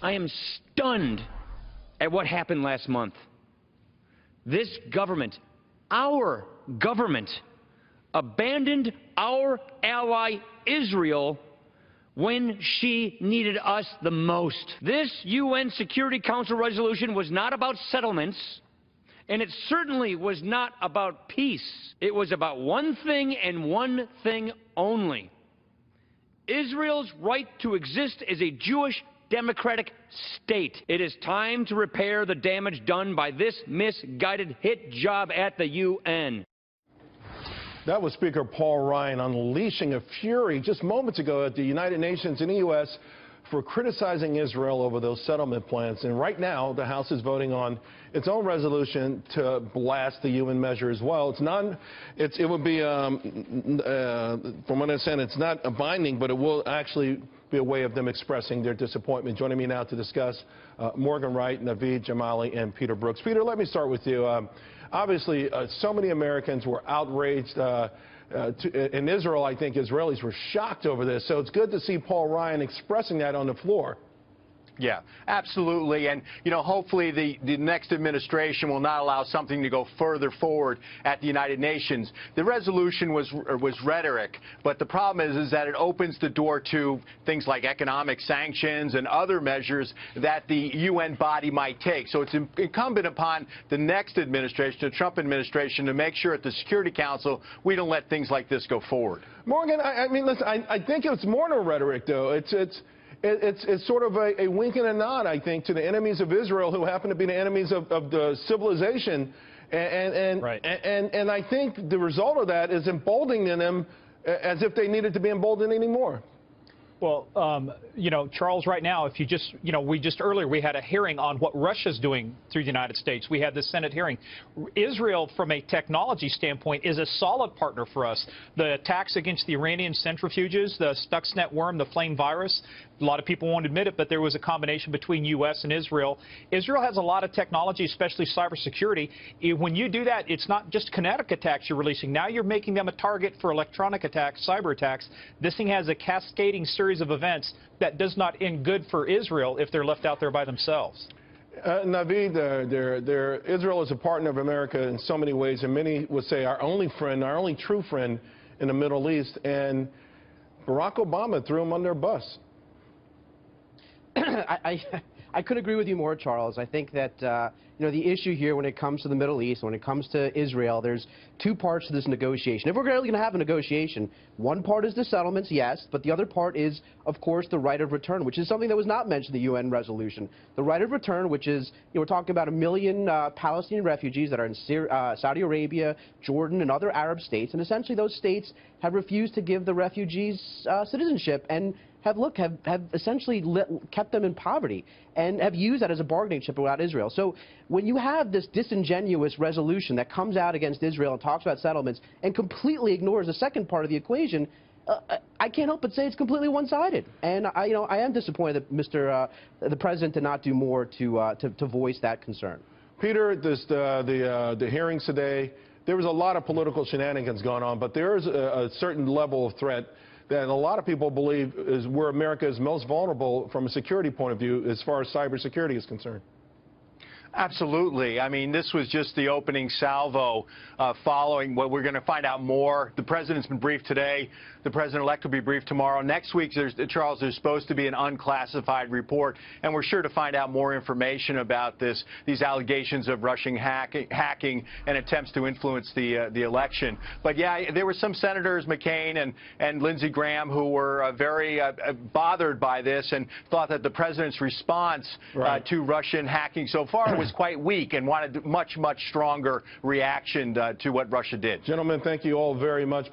I am stunned at what happened last month. This government, our government, abandoned our ally Israel when she needed us the most. This UN Security Council resolution was not about settlements, and it certainly was not about peace. It was about one thing and one thing only: Israel's right to exist as a Jewish democratic state. It is time to repair the damage done by this misguided hit job at the UN. That was Speaker Paul Ryan unleashing a fury just moments ago at the United Nations in the U.S. for criticizing Israel over those settlement plans. And right now, the House is voting on its own resolution to blast the UN measure as well. It would be, from what I understand, it's not a binding, but it will actually be a way of them expressing their disappointment. Joining me now to discuss, Morgan Wright, Naveed Jamali, and Peter Brookes. Peter, let me start with you. Obviously, so many Americans were outraged. In Israel, I think Israelis were shocked over this. So it's good to see Paul Ryan expressing that on the floor. Yeah, absolutely. And, you know, hopefully the next administration will not allow something to go further forward at the United Nations. The resolution was rhetoric, but the problem is that it opens the door to things like economic sanctions and other measures that the UN body might take. So it's incumbent upon the next administration, the Trump administration, to make sure at the Security Council we don't let things like this go forward. Morgan, I mean, listen, I think it's more than rhetoric, though. It's sort of a wink and a nod, I think, to the enemies of Israel, who happen to be the enemies of the civilization. And I think the result of that is emboldening them as if they needed to be emboldened anymore. Well, you know, Charles, right now, if you just, you know, earlier we had a hearing on what Russia's doing through the United States. We had the Senate hearing. Israel, from a technology standpoint, is a solid partner for us. The attacks against the Iranian centrifuges, the Stuxnet worm, the flame virus, a lot of people won't admit it, but there was a combination between U.S. and Israel. Israel has a lot of technology, especially cybersecurity. When you do that, it's not just kinetic attacks you're releasing. Now you're making them a target for electronic attacks, cyber attacks. This thing has a cascading series of events that does not end good for Israel if they're left out there by themselves. Naveed, Israel is a partner of America in so many ways, and many would say our only friend, our only true friend in the Middle East. And Barack Obama threw him under a bus. I couldn't agree with you more, Charles. I think that you know, the issue here when it comes to the Middle East, when it comes to Israel, there's two parts to this negotiation. If we're really going to have a negotiation, one part is the settlements, yes, but the other part is, of course, the right of return, which is something that was not mentioned in the UN resolution. The right of return, which is, you know, we're talking about 1 million Palestinian refugees that are in Saudi Arabia, Jordan, and other Arab states, and essentially those states have refused to give the refugees citizenship and have essentially kept them in poverty and have used that as a bargaining chip about Israel. So when you have this disingenuous resolution that comes out against Israel and talks about settlements and completely ignores the second part of the equation, I can't help but say it's completely one-sided. And I am disappointed that the president did not do more to voice that concern. Peter, the hearings today, there was a lot of political shenanigans going on, but there is a certain level of threat that a lot of people believe is where America is most vulnerable from a security point of view as far as cybersecurity is concerned. Absolutely. I mean, this was just the opening salvo following what we're going to find out more. The president's been briefed today. The president-elect will be briefed tomorrow. Next week, Charles, there's supposed to be an unclassified report, and we're sure to find out more information about these allegations of Russian hacking and attempts to influence the election. But yeah, there were some senators, McCain and Lindsey Graham, who were very bothered by this and thought that the president's response to Russian hacking so far was quite weak and wanted much, much stronger reaction to what Russia did. Gentlemen, thank you all very much.